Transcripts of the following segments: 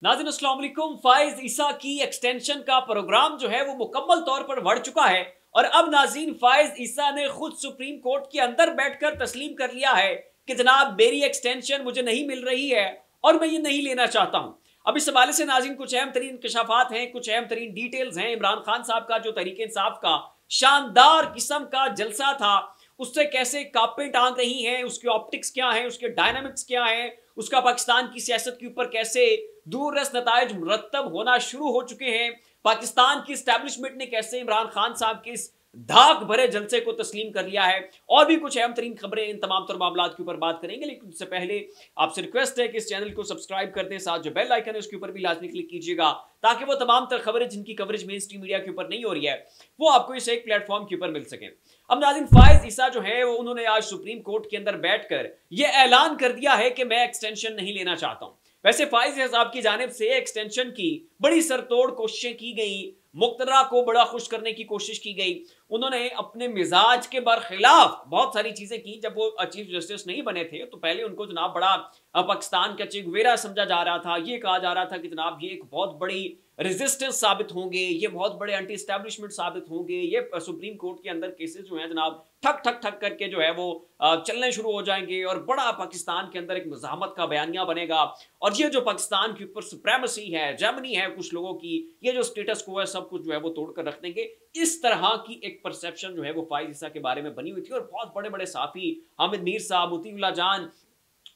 नाज़रीन अस्सलाम वालेकुम। फाइज ईसा की एक्सटेंशन का प्रोग्राम जो है वो मुकम्मल तौर पर बढ़ चुका है और अब नाज़रीन फाइज ईसा ने खुद सुप्रीम कोर्ट के अंदर बैठकर तस्लीम कर लिया है कि जनाब मेरी एक्सटेंशन मुझे नहीं मिल रही है और मैं ये नहीं लेना चाहता हूं। अब इस हवाले से नाज़रीन कुछ अहम तरीन इंकशाफात हैं, कुछ अहम तरीन डिटेल्स हैं। इमरान खान साहब का जो तरीके इंसाफ का शानदार किस्म का जलसा था, उससे कैसे कापें टांग रही हैं, उसके ऑप्टिक्स क्या हैं, उसके डायनामिक्स क्या हैं, उसका पाकिस्तान की सियासत के ऊपर कैसे दूररस नताइज मुरतब होना शुरू हो चुके हैं। पाकिस्तान की स्टैब्लिशमेंट ने कैसे इमरान खान साहब के इस धाक भरे जलसे को तस्लीम कर लिया है, और भी कुछ अहम तरीन खबरें, इन तमाम तर मामलात के ऊपर बात करेंगे। लेकिन उससे पहले आपसे रिक्वेस्ट है कि इस चैनल को सब्सक्राइब कर दें, साथ जो बेल आइकन है उसके ऊपर भी लाजमी क्लिक कीजिएगा ताकि वो तमाम तर खबरें जिनकी कवरेज मेन स्ट्रीम मीडिया के ऊपर नहीं हो रही है वो आपको इस एक प्लेटफॉर्म के ऊपर मिल सके। अब नाज़रीन फाइज ईसा जो है वो उन्होंने आज सुप्रीम कोर्ट के अंदर बैठकर यह ऐलान कर दिया है कि मैं एक्सटेंशन नहीं लेना चाहता हूं। वैसे फाइज साहब की जानिब से एक्सटेंशन की बड़ी सरतोड़ कोशिशें की गई, मुक्तदरा को बड़ा खुश करने की कोशिश की गई। उन्होंने अपने मिजाज के बरखिलाफ बहुत सारी चीजें की। जब वो चीफ जस्टिस नहीं बने थे तो पहले उनको जनाब बड़ा पाकिस्तान का चेगुवेरा समझा जा रहा था। ये कहा जा रहा था कि जनाब ये एक बहुत बड़ी रेजिस्टेंस साबित होंगे, ये बहुत बड़े एंटी एस्टैब्लिशमेंट साबित होंगे, ये सुप्रीम कोर्ट के अंदर केसेस जो है जनाब ठक ठक ठक करके जो है वो चलने शुरू हो जाएंगे और बड़ा पाकिस्तान के अंदर एक मज़ाहमत का बयानिया बनेगा। और ये जो पाकिस्तान के ऊपर सुप्रेमेसी है, जेमनी है कुछ लोगों की, ये जो स्टेटस को है सब कुछ जो है वो तोड़कर रख देंगे। इस तरह की एक परसेप्शन जो है वो फाइज ईसा के बारे में बनी हुई थी और बहुत बड़े बड़े साफी हामिद मीर साहब, मुतीउल्लाह जान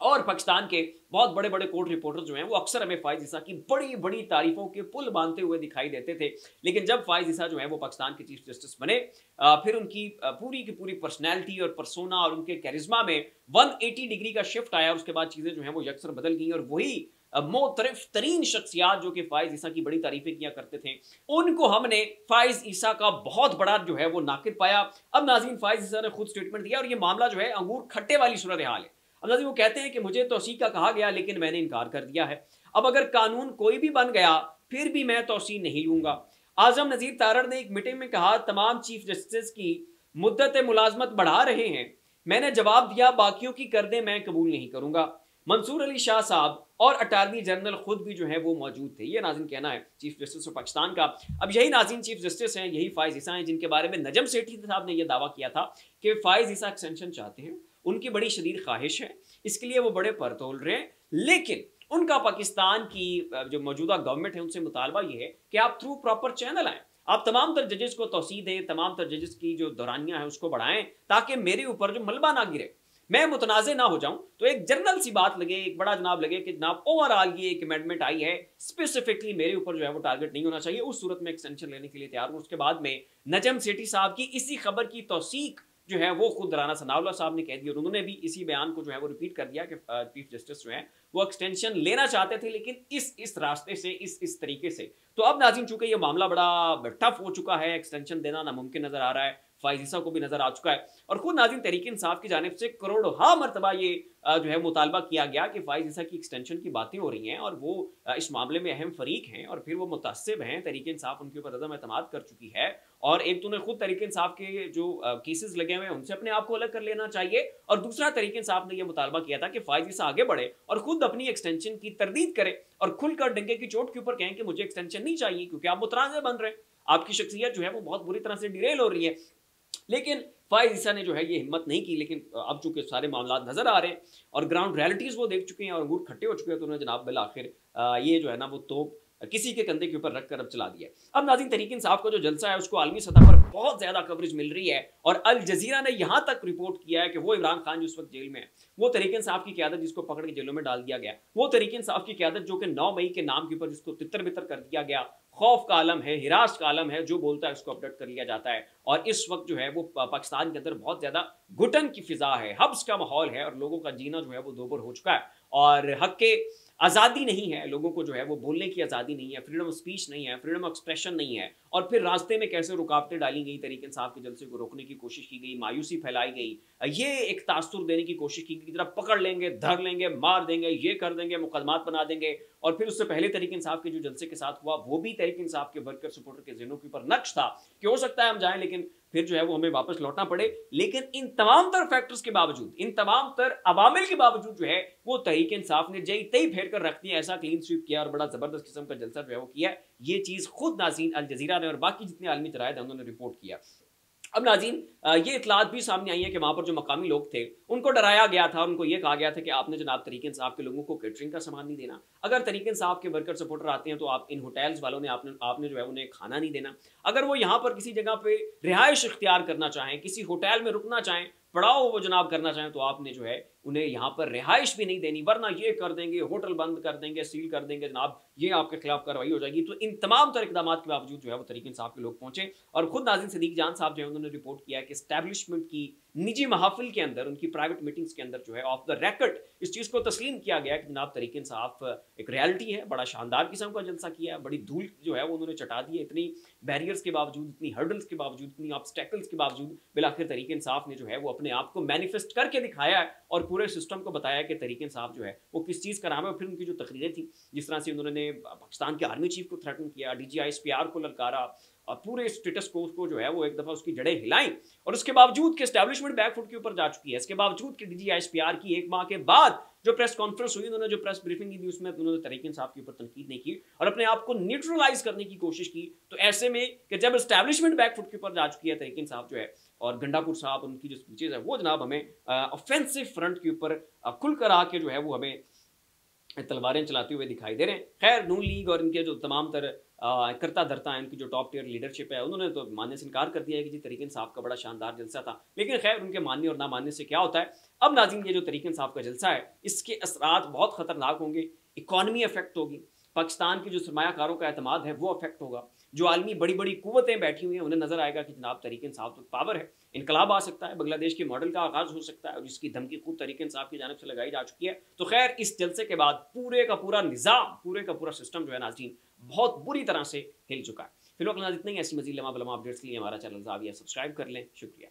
और पाकिस्तान के बहुत बड़े बड़े कोर्ट रिपोर्टर्स जो हैं वो अक्सर हमें फाइज ईसा की बड़ी बड़ी तारीफों के पुल बांधते हुए दिखाई देते थे। लेकिन जब फाइज ईसा जो है वो पाकिस्तान के चीफ जस्टिस बने, फिर उनकी पूरी की पूरी पर्सनैलिटी और परसोना और उनके कैरिज्मा में 180 डिग्री का शिफ्ट आया। उसके बाद चीजें जो है वो यकसर बदल गई और वही मोतरफ तरीन शख्सियात जो कि फाइज ईसा की बड़ी तारीफें किया करते थे, उनको हमने फाइज ईसा का बहुत बड़ा जो है वो नाकिद पाया। अब नाज़रीन फाइज ईसा ने खुद स्टेटमेंट दिया और ये मामला जो है अंगूर खट्टे वाली सूरत हाल है। अब नाज़रीन वो कहते हैं कि मुझे तौसीक का कहा गया लेकिन मैंने इनकार कर दिया है। अब अगर कानून कोई भी बन गया फिर भी मैं तौसी नहीं लूंगा। आजम नज़ीर तारड़ ने एक मीटिंग में कहा तमाम चीफ जस्टिस की मुद्दत मुलाजमत बढ़ा रहे हैं। मैंने जवाब दिया बाकियों की कर दे, मैं कबूल नहीं करूंगा। मंसूर अली शाह साहब और अटारनी जनरल खुद भी जो है वो मौजूद थे। ये नाज़रीन कहना है चीफ जस्टिस ऑफ पाकिस्तान का। अब यही नाज़रीन चीफ जस्टिस हैं, यही फाइज ईसा हैं जिनके बारे में नजम सेठी साहब ने यह दावा किया था कि फाइज ईसा एक्सटेंशन चाहते हैं, उनकी बड़ी शदीद ख्वाहिश है, इसके लिए वो बड़े पर तोल रहे हैं। लेकिन उनका पाकिस्तान की जो मौजूदा गवर्नमेंट है उनसे मुतालबा ये है कि आप थ्रू प्रॉपर चैनल आएँ, आप तमाम तर जजेस को तौसीह दें, तमाम तर जजेस की जो दौरानियां है उसको बढ़ाएं ताकि मेरे ऊपर जो मलबा ना गिरे, मैं मुतनाज़े ना हो जाऊं। तो एक जनरल सी बात लगे, एक बड़ा जनाब लगे कि जनाब ओवरऑल ये एक अमेंडमेंट आई है, स्पेसिफिकली मेरे ऊपर जो है वो टारगेट नहीं होना चाहिए, उस सूरत में एक्सटेंशन लेने के लिए तैयार हूं। उसके बाद में नजम सेठी साहब की इसी खबर की तौसीक जो है वो खुद राना सनाउल्लाह साहब ने कह दी और उन्होंने भी इसी बयान को जो है वो रिपीट कर दिया कि चीफ जस्टिस जो है वो एक्सटेंशन लेना चाहते थे लेकिन इस रास्ते से, इस तरीके से। तो अब नाज़रीन चूंकि ये मामला बड़ा टफ हो चुका है, एक्सटेंशन देना नामुमकिन नजर आ रहा है, फाइज ईसा को भी नजर आ चुका है और खुद नाज़रीन तहरीक इंसाफ की जानिब से करोड़ों मरतबा ये जो है मुतालबा किया गया कि फाइज ईसा की एक्सटेंशन की बातें हो रही हैं और वो इस मामले में अहम फरीक हैं और फिर वो मुतासिब हैं, तहरीक इंसाफ उनके ऊपर अदम एतमाद कर चुकी है और एक तो उन्हें खुद तहरीक इंसाफ के जो केसेस लगे हुए हैं उनसे अपने आप को अलग कर लेना चाहिए और दूसरा तहरीक इंसाफ ने यह मुतालबा किया था कि फाइज ईसा आगे बढ़े और खुद अपनी एक्सटेंशन की तरदीद करे और खुलकर डंके की चोट के ऊपर कहें कि मुझे एक्सटेंशन नहीं चाहिए क्योंकि आप मुतनाज़े बन रहे हैं, आपकी शख्सियत जो है वो बहुत बुरी तरह से डिरेल हो रही है। लेकिन फाइज ईसा ने जो है ये हिम्मत नहीं की। लेकिन अब चूंकि सारे मामला नजर आ रहे हैं और ग्राउंड रियलिटीज वो देख चुके हैं और अंगूर खट्टे हो चुके हैं तो उन्होंने जनाब बिल आखिर ये जो है ना वो तोप किसी के कंधे के ऊपर रखकर अब चला दिया। अब नाज़रीन तहरीक इंसाफ का जो जलसा है उसको आलमी सतह पर बहुत ज्यादा कवरेज मिल रही है और अल जजीरा ने यहां तक रिपोर्ट किया है कि वो इमरान खान जो इस वक्त जेल में है, वो तहरीक इंसाफ की क़यादत जिसको पकड़ के जेलों में डाल दिया गया, वो तहरीक इंसाफ की क़यादत जो कि 9 मई के नाम के ऊपर जिसको तितर बितर कर दिया गया, खौफ का आलम है, हिरास का आलम है, जो बोलता है उसको अपडेट कर लिया जाता है और इस वक्त जो है वो पाकिस्तान के अंदर बहुत ज्यादा घुटन की फिजा है, हब्स का माहौल है और लोगों का जीना जो है वो दोबर हो चुका है और हक के आज़ादी नहीं है, लोगों को जो है वो बोलने की आज़ादी नहीं है, फ्रीडम ऑफ स्पीच नहीं है, फ्रीडम ऑफ एक्सप्रेशन नहीं है और फिर रास्ते में कैसे रुकावटें डाली गई, तहरीक इंसाफ के जलसे को रोकने की कोशिश की गई, मायूसी फैलाई गई, ये एक तासुर देने की कोशिश की गई, जरा पकड़ लेंगे, धर लेंगे, मार देंगे, ये कर देंगे, मुकदमात बना देंगे। और फिर उससे पहले तहरीक इंसाफ के जो जलसे के साथ हुआ वो भी तहरीक इंसाफ के वर्कर सपोर्टर के ज़हनों के ऊपर नक्श था कि हो सकता है हम जाएं लेकिन फिर जो है वो हमें वापस लौटना पड़े। लेकिन इन तमाम तर फैक्टर्स के बावजूद, इन तमाम तर अवामिल के बावजूद जो है वो तहरीक इंसाफ ने जई तई फेर कर रख दिया, ऐसा क्लीन स्वीप किया और बड़ा जबरदस्त किस्म का जलसा जो है वो किया। ये चीज खुद नाज़रीन अल जजीरा ने और बाकी जितने आलमी जरायद हैं उन्होंने रिपोर्ट किया। अब नाज़रीन ये इतलात भी सामने आई है कि वहाँ पर जो मकामी लोग थे उनको डराया गया था, उनको ये कहा गया था कि आपने जनाब तहरीक इंसाफ के लोगों को केटरिंग का सामान नहीं देना, अगर तहरीक इंसाफ के वर्कर सपोर्टर आते हैं तो आप इन होटल्स वालों ने आपने जो है उन्हें खाना नहीं देना, अगर वो यहाँ पर किसी जगह पे रिहाइश इख्तियार करना चाहें, किसी होटल में रुकना चाहें, पड़ाव वो जनाब करना चाहें, तो आपने जो है उन्हें यहाँ पर रिहाइश भी नहीं देनी, वरना ये कर देंगे, होटल बंद कर देंगे, सील कर देंगे जनाब, ये आपके खिलाफ कार्रवाई हो जाएगी। तो इन तमाम तरह इकदाम के बावजूद जो है वो तहरीक इंसाफ के लोग पहुंचे और खुद नाज़रीन सदीक जान साहब जो है उन्होंने रिपोर्ट किया कि एस्टैब्लिशमेंट की निजी महफिल के अंदर, उनकी प्राइवेट मीटिंग्स के अंदर जो है ऑफ द रेकर्ड इस चीज़ को तस्लीम किया गया कि जनाब तहरीक इंसाफ एक रियलिटी है, बड़ा शानदार किस्म का जलसा किया है, बड़ी धूल जो है वो उन्होंने चटा दी है, इतनी बैरियर्स के बावजूद, इतनी हर्डल्स के बावजूद, इतनी ऑब्स्टेकल्स के बावजूद बिलाखिर तहरीक इंसाफ ने जो है वो अपने आप को मैनिफेस्ट करके दिखाया है और पूरे सिस्टम को बताया कि तहरीक इंसाफ जो है वो किस चीज़ का नाम है। और फिर उनकी जो तकरीरें थी, जिस तरह से उन्होंने पाकिस्तान के आर्मी चीफ को थ्रेटन किया, DGI-SPR को ललकारा और पूरे स्टेटस को जो है वो एक दफ़ा उसकी जड़ें हिलाई, और उसके बावजूद कि एस्टैब्लिशमेंट बैकफुट के ऊपर जा चुकी है, इसके बावजूद कि DGI-SPR की एक माह के बाद जो प्रेस कॉन्फ्रेंस हुई, उन्होंने जो प्रेस ब्रीफिंग दी उसमें उन्होंने तहरीक इंसाफ के ऊपर तनकीद नहीं की और अपने आप को न्यूट्रलाइज करने की कोशिश की। तो ऐसे में कि जब एस्टैब्लिशमेंट बैकफुट के ऊपर जा चुकी है तहरीक इंसाफ जो है, और गंडापुर साहब उनकी जो स्पीचेज है वो जनाब हमें ऑफेंसिव फ्रंट के ऊपर खुलकर आके जो है वो हमें तलवारें चलाते हुए दिखाई दे रहे हैं। खैर नून लीग और इनके जो तमाम तर करता धरता है, उनकी जो टॉप टियर लीडरशिप है, उन्होंने तो मानने से इनकार कर दिया है कि जी तहरीक इंसाफ का बड़ा शानदार जलसा था। लेकिन खैर उनके मानने और ना मानने से क्या होता है। अब नाज़रीन ये जो तहरीक इंसाफ का जलसा है इसके असरात बहुत खतरनाक होंगे, इकॉनमी अफेक्ट होगी, पाकिस्तान के जो सरमायाकारों का एतमाद है वो अफेक्ट होगा, जो आलमी बड़ी बड़ी कुव्वतें बैठी हुई हैं उन्हें नजर आएगा कि जनाब तहरीक इंसाफ तो पावर है, इनकलाब आ सकता है, बांग्लादेश के मॉडल का आगाज हो सकता है, और जिसकी धमकी खुद तहरीक इंसाफ की जानिब से लगाई जा चुकी है। तो खैर इस जलसे के बाद पूरे का पूरा निज़ाम, पूरे का पूरा सिस्टम जो है नाज़रीन बहुत बुरी तरह से हिल चुका है। फिलहाल इतना ही, ऐसी मज़ीद लम्हा बलमा अपडेट्स के लिए हमारा चैनल ज़ाविया सब्सक्राइब कर लें। शुक्रिया।